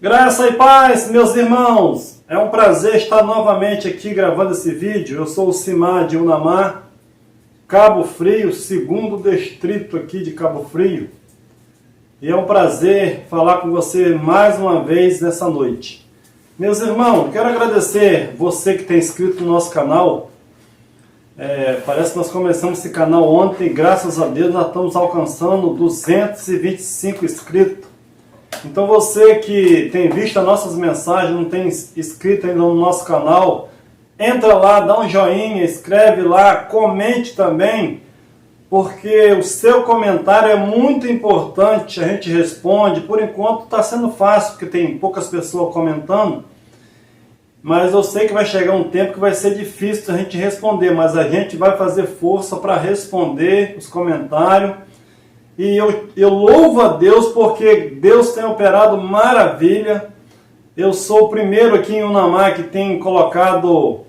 Graça e paz, meus irmãos! É um prazer estar novamente aqui gravando esse vídeo. Eu sou o Simar de Unamar, Cabo Frio, segundo distrito aqui de Cabo Frio. E é um prazer falar com você mais uma vez nessa noite. Meus irmãos, quero agradecer você que tem inscrito no nosso canal. Parece que nós começamos esse canal ontem, graças a Deus nós estamos alcançando 225 inscritos. Então você que tem visto as nossas mensagens, não tem inscrito ainda no nosso canal, entra lá, dá um joinha, escreve lá, comente também, porque o seu comentário é muito importante, a gente responde. Por enquanto está sendo fácil, porque tem poucas pessoas comentando, mas eu sei que vai chegar um tempo que vai ser difícil a gente responder, mas a gente vai fazer força para responder os comentários. E eu louvo a Deus porque Deus tem operado maravilha. Eu sou o primeiro aqui em Unamar que tem colocado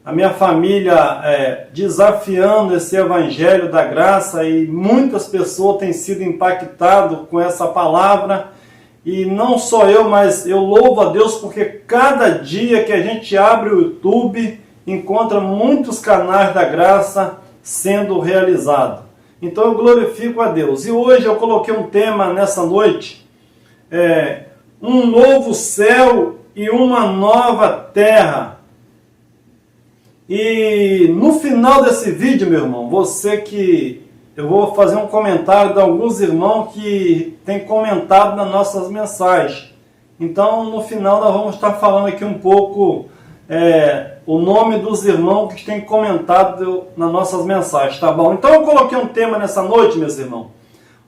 a minha família desafiando esse evangelho da graça, e muitas pessoas têm sido impactadas com essa palavra. E não só eu, mas eu louvo a Deus porque cada dia que a gente abre o YouTube, encontra muitos canais da graça sendo realizados. Então eu glorifico a Deus. E hoje eu coloquei um tema nessa noite, um novo céu e uma nova terra. E no final desse vídeo, meu irmão, eu vou fazer um comentário de alguns irmãos que têm comentado nas nossas mensagens. Então no final nós vamos estar falando aqui um pouco o nome dos irmãos que têm comentado nas nossas mensagens, tá bom? Então eu coloquei um tema nessa noite, meus irmãos,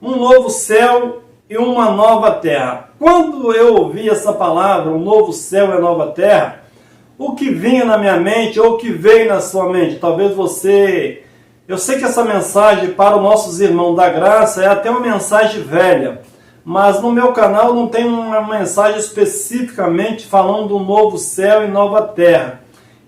um novo céu e uma nova terra. Quando eu ouvi essa palavra, um novo céu e uma nova terra, o que vinha na minha mente, ou o que veio na sua mente, talvez você... Eu sei que essa mensagem para os nossos irmãos da graça é até uma mensagem velha, mas no meu canal não tem uma mensagem especificamente falando do novo céu e nova terra.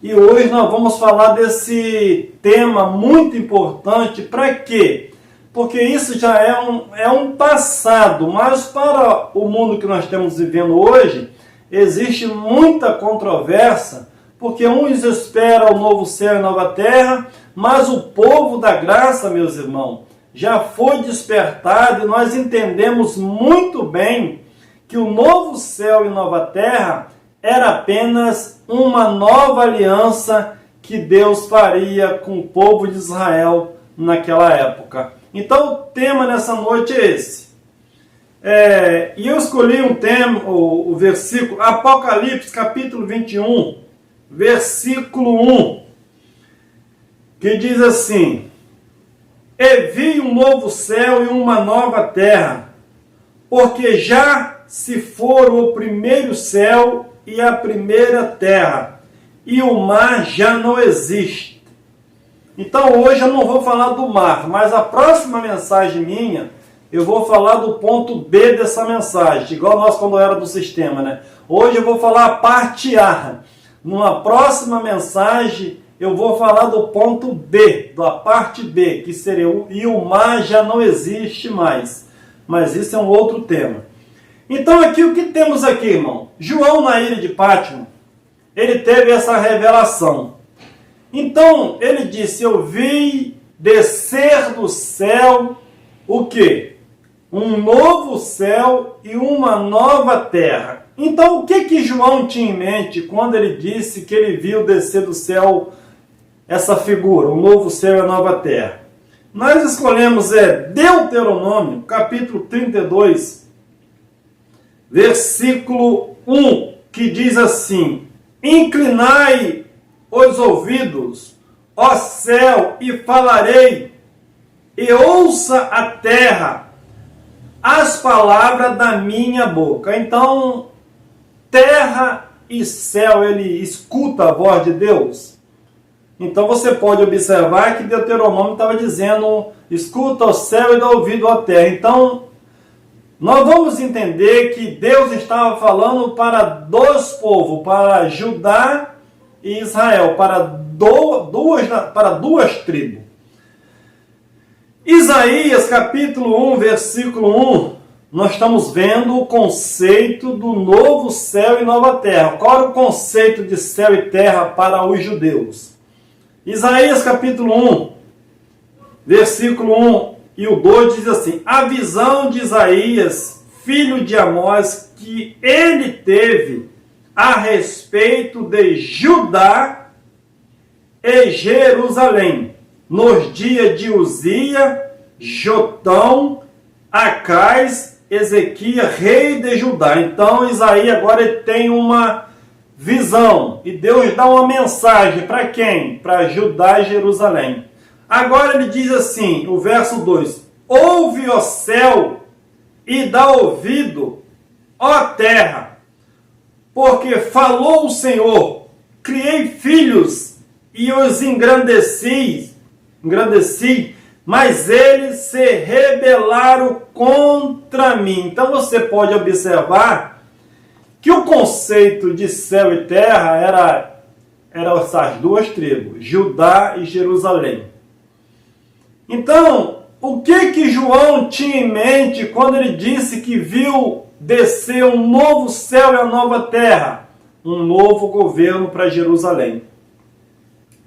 E hoje nós vamos falar desse tema muito importante. Para quê? Porque isso já é um passado, mas para o mundo que nós estamos vivendo hoje, existe muita controvérsia, porque uns esperam o novo céu e nova terra, mas o povo da graça, meus irmãos, já foi despertado, e nós entendemos muito bem que o novo céu e nova terra era apenas uma nova aliança que Deus faria com o povo de Israel naquela época. Então o tema nessa noite é esse. E eu escolhi um tema, o versículo, Apocalipse capítulo 21, versículo 1, que diz assim: E vi um novo céu e uma nova terra, porque já se foram o primeiro céu e a primeira terra, e o mar já não existe. Então hoje eu não vou falar do mar, mas a próxima mensagem minha, eu vou falar do ponto B dessa mensagem, igual nós quando era do sistema, né? Hoje eu vou falar a parte A. Numa próxima mensagem eu vou falar do ponto B, da parte B, que seria e o mar já não existe mais. Mas isso é um outro tema. Então aqui o que temos aqui, irmão? João na ilha de Patmos, ele teve essa revelação. Então ele disse: eu vi descer do céu o quê? Um novo céu e uma nova terra. Então o que João tinha em mente quando ele disse que ele viu descer do céu essa figura, um novo céu e a nova terra? Nós escolhemos Deuteronômio, capítulo 32, versículo 1, que diz assim: Inclinai os ouvidos, ó céu, e falarei, e ouça a terra as palavras da minha boca. Então, terra e céu, ele escuta a voz de Deus. Então você pode observar que Deuteronômio estava dizendo: escuta o céu e dá ouvido à terra. Então, nós vamos entender que Deus estava falando para dois povos, para Judá e Israel, para duas tribos. Isaías capítulo 1, versículo 1, nós estamos vendo o conceito do novo céu e nova terra. Qual é o conceito de céu e terra para os judeus? Isaías capítulo 1, versículo 1 e o 2 diz assim: a visão de Isaías, filho de Amós, que ele teve a respeito de Judá e Jerusalém, nos dias de Uzia, Jotão, Acais, Ezequias, rei de Judá. Então Isaías agora ele tem uma visão e Deus dá uma mensagem para quem? Para Judá e Jerusalém. Agora ele diz assim, o verso 2: ouve, ó céu, e dá ouvido, ó terra, porque falou o Senhor, criei filhos e os engrandeci, mas eles se rebelaram contra mim. Então você pode observar que o conceito de céu e terra era essas duas tribos, Judá e Jerusalém. Então, o que João tinha em mente quando ele disse que viu descer um novo céu e a nova terra? Um novo governo para Jerusalém.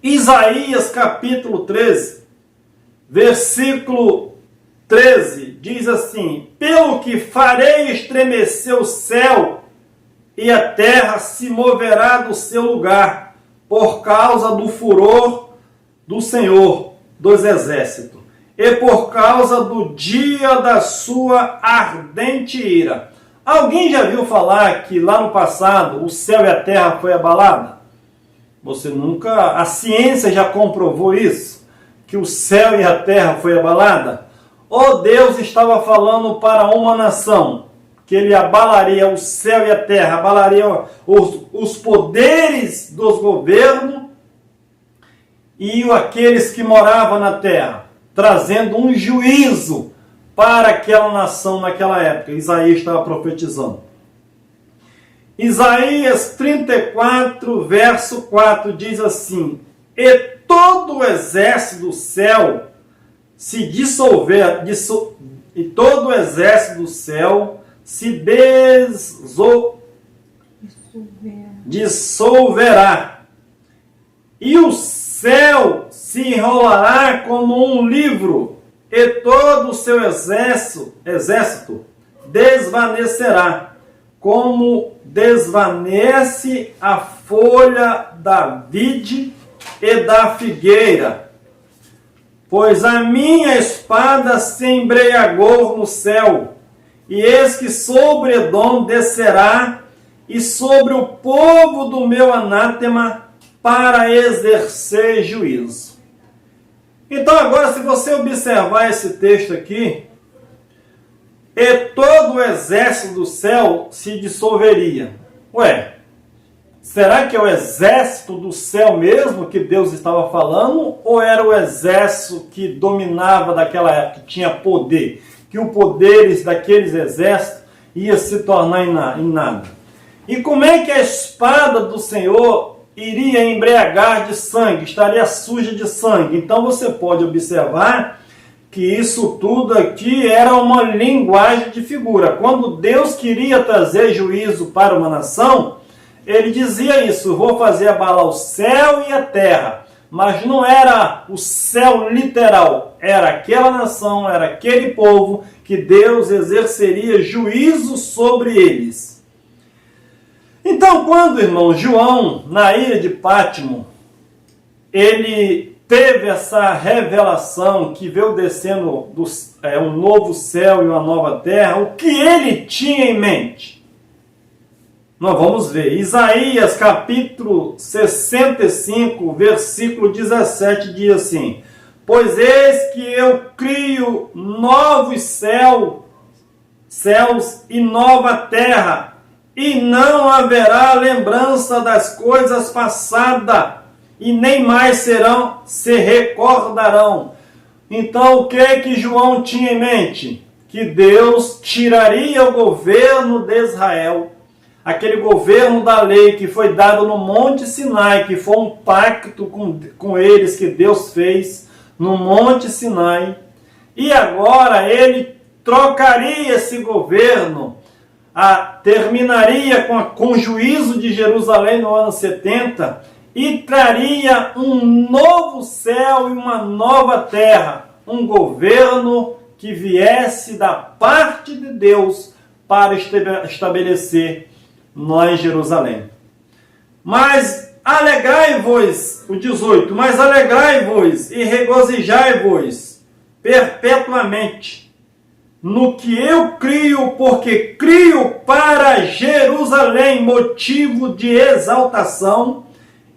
Isaías capítulo 13, versículo 13, diz assim: pelo que farei estremecer o céu e a terra se moverá do seu lugar, por causa do furor do Senhor dos exércitos, e por causa do dia da sua ardente ira. Alguém já viu falar que lá no passado o céu e a terra foi abalada? Você nunca... A ciência já comprovou isso? Que o céu e a terra foi abalada? Ou Deus estava falando para uma nação que ele abalaria o céu e a terra, abalaria os poderes dos governos e aqueles que moravam na terra, trazendo um juízo para aquela nação naquela época? Isaías estava profetizando. Isaías 34, verso 4 diz assim: e todo o exército do céu se e todo o exército do céu se dissolverá, e o céu se enrolará como um livro, e todo o seu exército desvanecerá, como desvanece a folha da vide e da figueira. Pois a minha espada se embriagou no céu, e eis que sobre Edom descerá, e sobre o povo do meu anátema, para exercer juízo. Então agora, se você observar esse texto aqui, e todo o exército do céu se dissolveria. Ué, será que é o exército do céu mesmo que Deus estava falando? Ou era o exército que dominava daquela época, que tinha poder? Que os poderes daqueles exércitos ia se tornar em nada? E como é que a espada do Senhor iria embriagar de sangue? Estaria suja de sangue. Então você pode observar que isso tudo aqui era uma linguagem de figura. Quando Deus queria trazer juízo para uma nação, ele dizia isso: vou fazer abalar o céu e a terra. Mas não era o céu literal, era aquela nação, era aquele povo que Deus exerceria juízo sobre eles. Então, quando, irmão, João, na ilha de Patmos, ele teve essa revelação que veio descendo um novo céu e uma nova terra, o que ele tinha em mente? Nós vamos ver. Isaías capítulo 65, versículo 17 diz assim: pois eis que eu crio novos céus e nova terra, e não haverá lembrança das coisas passadas, e nem mais se recordarão. Então o que João tinha em mente? Que Deus tiraria o governo de Israel, aquele governo da lei que foi dado no Monte Sinai, que foi um pacto com eles que Deus fez no Monte Sinai. E agora ele trocaria esse governo, terminaria com o juízo de Jerusalém no ano 70 e traria um novo céu e uma nova terra, um governo que viesse da parte de Deus para estabelecer lá em Jerusalém. Mas alegrai-vos, o 18, mas alegrai-vos e regozijai-vos perpetuamente no que eu crio, porque crio para Jerusalém motivo de exaltação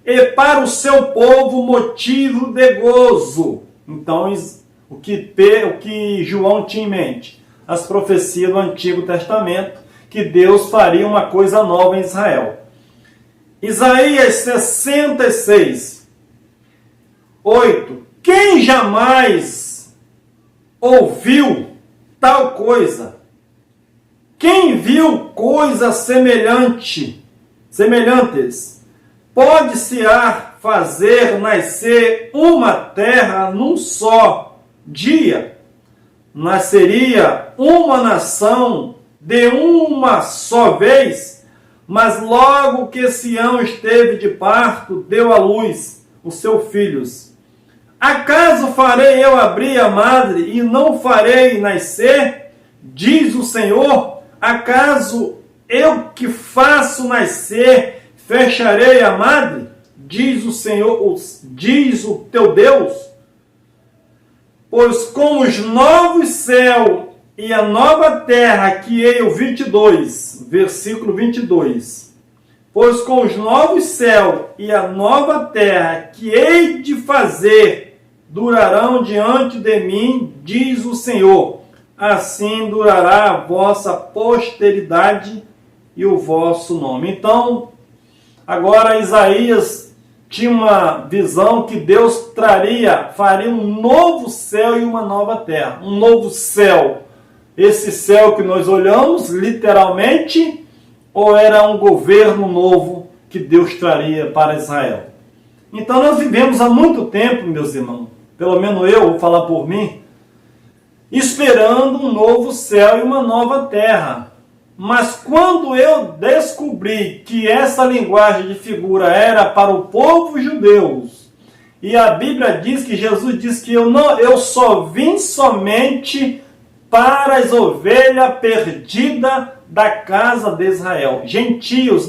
e para o seu povo motivo de gozo. Então, o que João tinha em mente? As profecias do Antigo Testamento, que Deus faria uma coisa nova em Israel. Isaías 66, 8. Quem jamais ouviu tal coisa? Quem viu coisas semelhantes? Pode-se fazer nascer uma terra num só dia? Nasceria uma nação de uma só vez? Mas logo que Sião esteve de parto, deu à luz os seus filhos. Acaso farei eu abrir a madre e não farei nascer? Diz o Senhor. Acaso eu que faço nascer, fecharei a madre? Diz o Senhor, diz o teu Deus. Pois com os novos céus e a nova terra que eu, 22, versículo 22. Pois com os novos céus e a nova terra que hei de fazer, durarão diante de mim, diz o Senhor. Assim durará a vossa posteridade e o vosso nome. Então, agora Isaías tinha uma visão que Deus faria um novo céu e uma nova terra. Um novo céu. Esse céu que nós olhamos, literalmente, ou era um governo novo que Deus traria para Israel? Então nós vivemos há muito tempo, meus irmãos, pelo menos eu vou falar por mim, esperando um novo céu e uma nova terra. Mas quando eu descobri que essa linguagem de figura era para o povo judeu, e a Bíblia diz que Jesus diz que eu só vim somente para as ovelhas perdidas da casa de Israel. Gentios,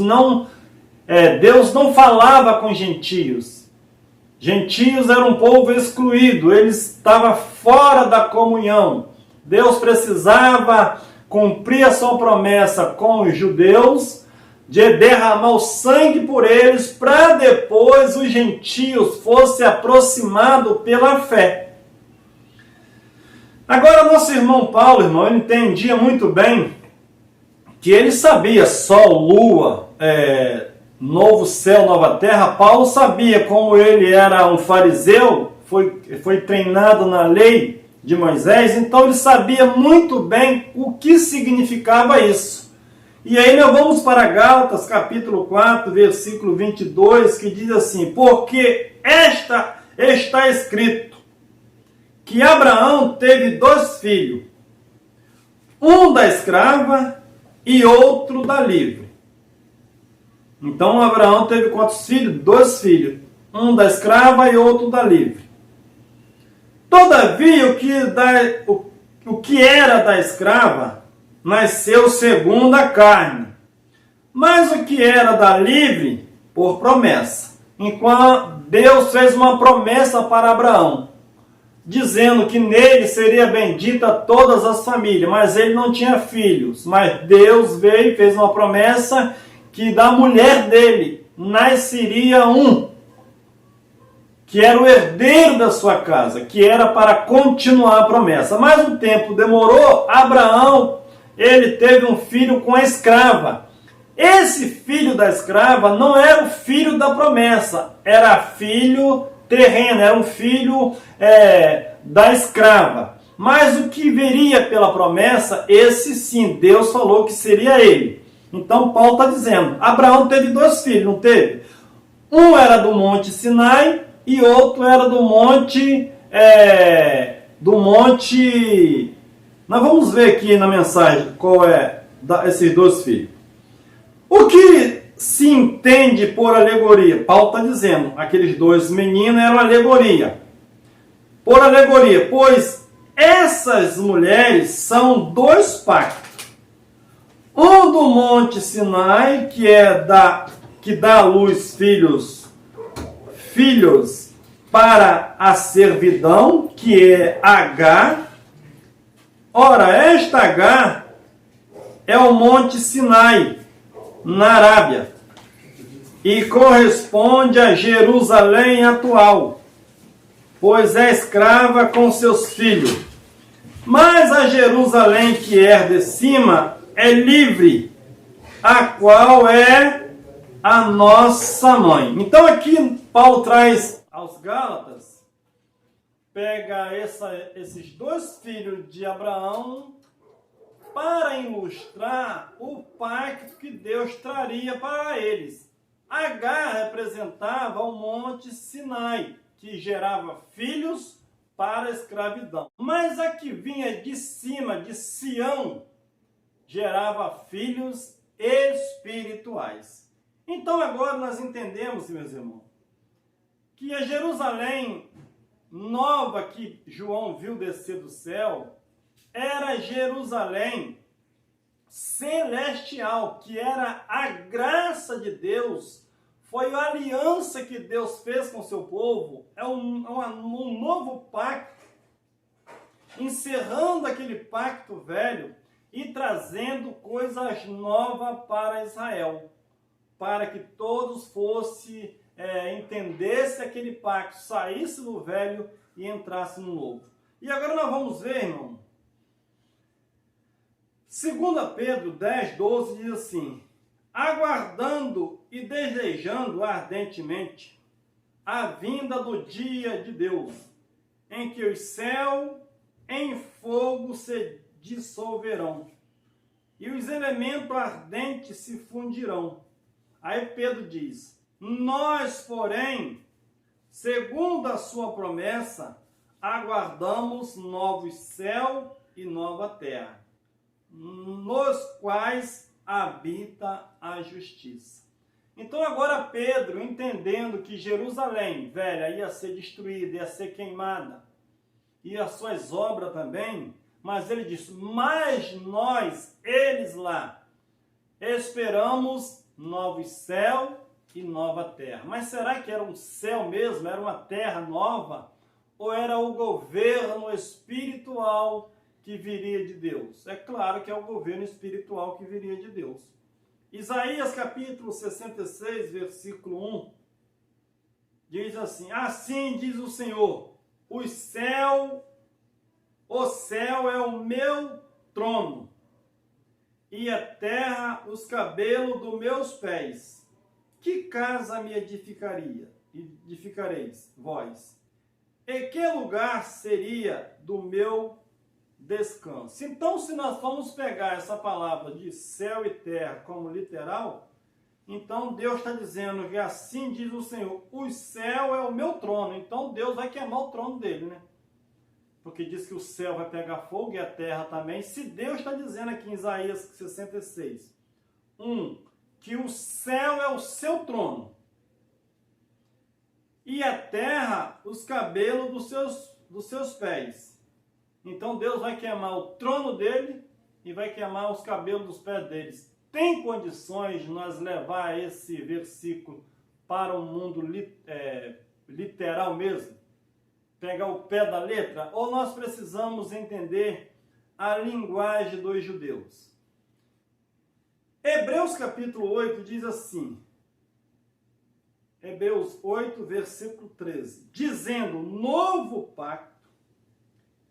Deus não falava com gentios. Gentios eram um povo excluído, eles estavam fora da comunhão. Deus precisava cumprir a sua promessa com os judeus, de derramar o sangue por eles, para depois os gentios fossem aproximados pela fé. Agora, nosso irmão Paulo, ele entendia muito bem que ele sabia sol, lua, novo céu, nova terra. Paulo sabia, como ele era um fariseu, foi treinado na lei de Moisés, então ele sabia muito bem o que significava isso. E aí nós vamos para Gálatas, capítulo 4, versículo 22, que diz assim: porque está escrito que Abraão teve 2 filhos, um da escrava e outro da livre. Então Abraão teve quantos filhos? 2 filhos, um da escrava e outro da livre. Todavia, o que era da escrava nasceu segundo a carne, mas o que era da livre, por promessa. Enquanto Deus fez uma promessa para Abraão, dizendo que nele seria bendita todas as famílias, mas ele não tinha filhos. Mas Deus veio e fez uma promessa que da mulher dele nasceria um, que era o herdeiro da sua casa, que era para continuar a promessa. Mas o tempo demorou, Abraão, ele teve um filho com a escrava. Esse filho da escrava não era o filho da promessa, era filho terreno, era um filho da escrava. Mas o que viria pela promessa, esse sim, Deus falou que seria ele. Então Paulo está dizendo, Abraão teve 2 filhos, não teve? Um era do Monte Sinai e outro era do monte Nós vamos ver aqui na mensagem qual é esses dois filhos. O que se entende por alegoria? Paulo está dizendo, aqueles dois meninos eram alegoria. Por alegoria, pois essas mulheres são dois pactos. Um do Monte Sinai, que dá à luz filhos para a servidão, que é Agar. Ora, esta Agar é o Monte Sinai, na Arábia, e corresponde a Jerusalém atual, pois é escrava com seus filhos. Mas a Jerusalém que é de cima é livre, a qual é a nossa mãe. Então aqui Paulo traz aos Gálatas, pega esses dois filhos de Abraão para ilustrar o pacto que Deus traria para eles. Agar representava o Monte Sinai, que gerava filhos para a escravidão. Mas a que vinha de cima, de Sião, gerava filhos espirituais. Então agora nós entendemos, meus irmãos, que a Jerusalém nova que João viu descer do céu era Jerusalém celestial, que era a graça de Deus, foi a aliança que Deus fez com o seu povo, é um novo pacto, encerrando aquele pacto velho e trazendo coisas novas para Israel, para que todos entendessem aquele pacto, saísse do velho e entrasse no novo. E agora nós vamos ver, irmão, 2 Pedro 10, 12 diz assim: aguardando e desejando ardentemente a vinda do dia de Deus, em que os céus em fogo se dissolverão e os elementos ardentes se fundirão. Aí Pedro diz: nós, porém, segundo a sua promessa, aguardamos novos céus e nova terra, nos quais habita a justiça. Então agora Pedro, entendendo que Jerusalém velha ia ser destruída, ia ser queimada, e as suas obras também, mas ele diz: mas nós, eles lá, esperamos novos céus e nova terra. Mas será que era um céu mesmo? Era uma terra nova? Ou era o governo espiritual que viria de Deus? É claro que é o governo espiritual que viria de Deus. Isaías capítulo 66, versículo 1, diz assim: assim diz o Senhor, o céu é o meu trono, e a terra os cabelos dos meus pés. Que casa me edificareis vós? E que lugar seria do meu descanso? Então, se nós formos pegar essa palavra de céu e terra como literal, então Deus está dizendo que assim diz o Senhor, o céu é o meu trono. Então Deus vai queimar o trono dele, né? Porque diz que o céu vai pegar fogo e a terra também. Se Deus está dizendo aqui em Isaías 66, que o céu é o seu trono e a terra os cabelos dos seus pés, então Deus vai queimar o trono dele e vai queimar os cabelos dos pés deles. Tem condições de nós levar esse versículo para um mundo literal mesmo? Pegar o pé da letra? Ou nós precisamos entender a linguagem dos judeus? Hebreus capítulo 8 diz assim, Hebreus 8, versículo 13, dizendo: novo pacto,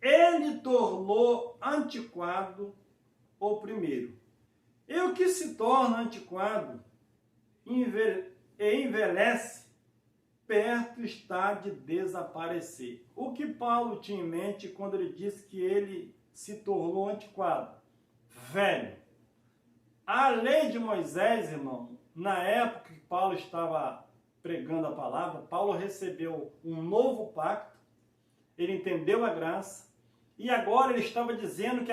ele tornou antiquado o primeiro. E o que se torna antiquado e envelhece, perto está de desaparecer. O que Paulo tinha em mente quando ele disse que ele se tornou antiquado? Velho. A lei de Moisés, irmão, na época que Paulo estava pregando a palavra, Paulo recebeu um novo pacto, ele entendeu a graça, E agora ele estava dizendo que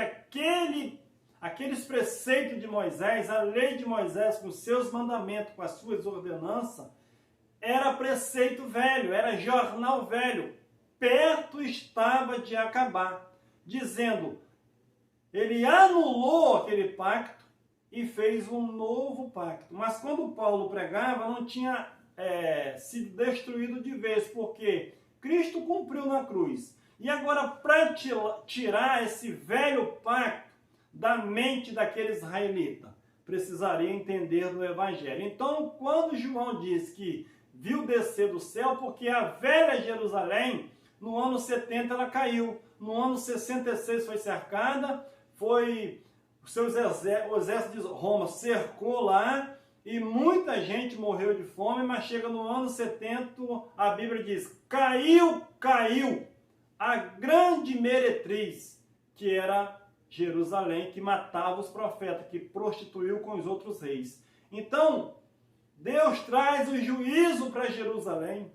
aqueles preceitos de Moisés, a lei de Moisés, com seus mandamentos, com as suas ordenanças, era preceito velho, era jornal velho, perto estava de acabar, dizendo, ele anulou aquele pacto e fez um novo pacto. Mas quando Paulo pregava, não tinha sido destruído de vez, porque Cristo cumpriu na cruz. E agora, para tirar esse velho pacto da mente daqueles israelitas, precisaria entender do Evangelho. Então, quando João diz que viu descer do céu, porque a velha Jerusalém, no ano 70 ela caiu, no ano 66 foi cercada, o exército de Roma cercou lá, e muita gente morreu de fome, mas chega no ano 70, a Bíblia diz, caiu a grande meretriz, que era Jerusalém, que matava os profetas, que prostituiu com os outros reis. Então, Deus traz o juízo para Jerusalém.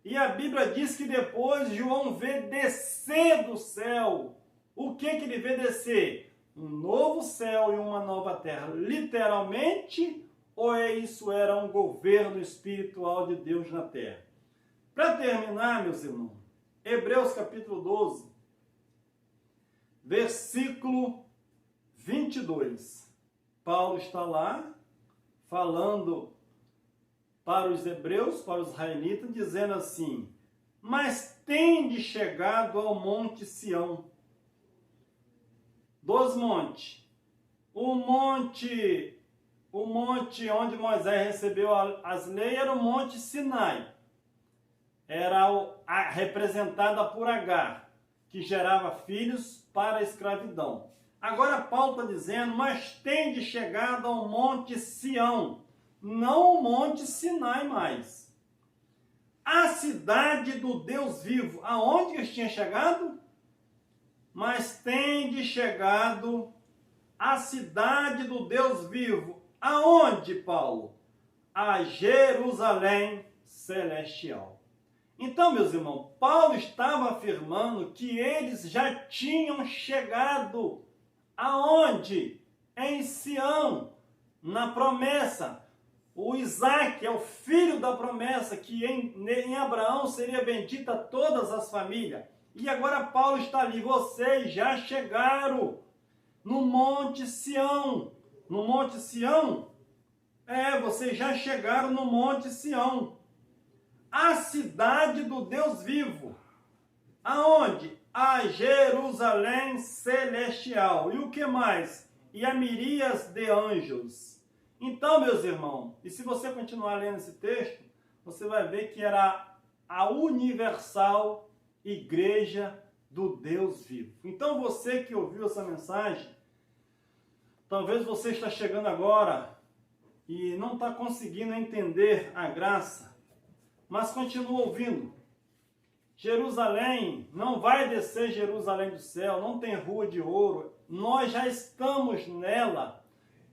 E a Bíblia diz que depois João vê descer do céu. O que ele vê descer? Um novo céu e uma nova terra. Literalmente, ou isso era um governo espiritual de Deus na terra? Para terminar, meus irmãos, Hebreus capítulo 12, versículo 22. Paulo está lá, falando para os hebreus, para os israelitas, dizendo assim, mas tende chegado ao monte Sião, dos montes, o monte onde Moisés recebeu as leis era o monte Sinai, era representada por Agar, que gerava filhos para a escravidão. Agora Paulo está dizendo, mas tende chegado ao monte Sião, não o monte Sinai mais. A cidade do Deus vivo, aonde eles tinham chegado? Mas tende chegado a cidade do Deus vivo. Aonde, Paulo? A Jerusalém celestial. Então, meus irmãos, Paulo estava afirmando que eles já tinham chegado aonde? Em Sião, na promessa. O Isaac é o filho da promessa, que em Abraão seria bendita todas as famílias. E agora Paulo está ali, vocês já chegaram no Monte Sião. No Monte Sião? Vocês já chegaram no Monte Sião. A cidade do Deus vivo. Aonde? A Jerusalém celestial. E o que mais? E a miríades de anjos. Então, meus irmãos, e se você continuar lendo esse texto, você vai ver que era a universal igreja do Deus vivo. Então, você que ouviu essa mensagem, talvez você está chegando agora e não está conseguindo entender a graça, mas continua ouvindo. Jerusalém, não vai descer Jerusalém do céu, não tem rua de ouro, nós já estamos nela.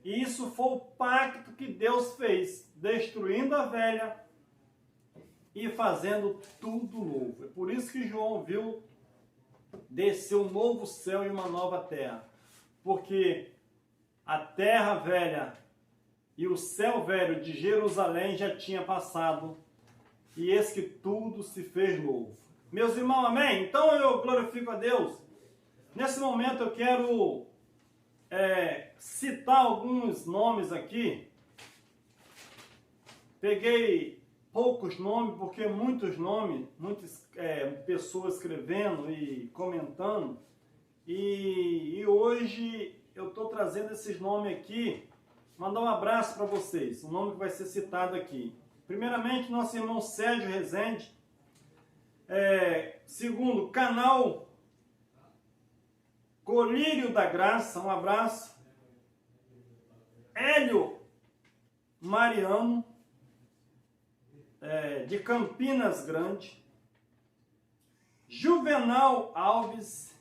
E isso foi o pacto que Deus fez, destruindo a velha e fazendo tudo novo. É por isso que João viu descer um novo céu e uma nova terra. Porque a terra velha e o céu velho de Jerusalém já tinha passado. E eis que tudo se fez novo. Meus irmãos, amém? Então eu glorifico a Deus. Nesse momento eu quero citar alguns nomes aqui. Peguei poucos nomes, porque muitas pessoas escrevendo e comentando. E hoje eu estou trazendo esses nomes aqui. Mandar um abraço para vocês. O nome que vai ser citado aqui. Primeiramente, nosso irmão Sérgio Rezende. Segundo, canal Colírio da Graça, um abraço. Hélio Mariano, de Campinas Grande. Juvenal Alves.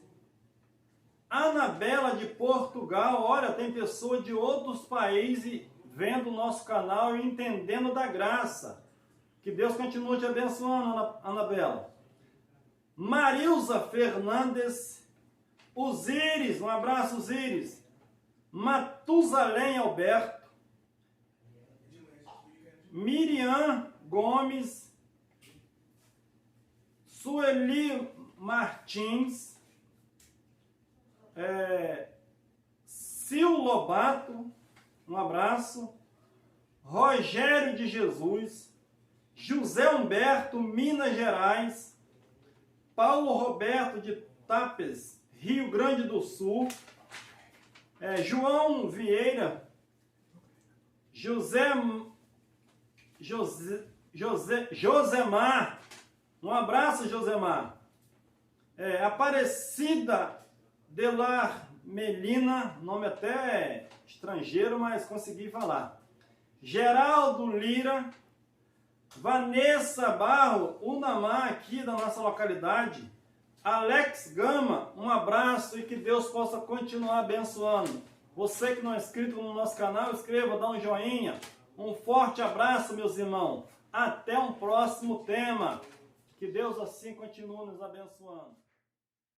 Anabela de Portugal. Olha, tem pessoa de outros países vendo o nosso canal e entendendo da graça. Que Deus continue te abençoando, Anabela. Marilza Fernandes, Osíris, um abraço, Osíris. Matusalém Alberto. Miriam Gomes. Sueli Martins. Sil Lobato, um abraço. Rogério de Jesus. José Humberto, Minas Gerais. Paulo Roberto de Tapes, Rio Grande do Sul. João Vieira. Josemar. Um abraço, Josemar. Aparecida Delar Melina, nome até estrangeiro, mas consegui falar. Geraldo Lira. Vanessa Barro, Unamá, aqui da nossa localidade. Alex Gama, um abraço e que Deus possa continuar abençoando. Você que não é inscrito no nosso canal, inscreva, dá um joinha. Um forte abraço, meus irmãos. Até um próximo tema. Que Deus assim continue nos abençoando.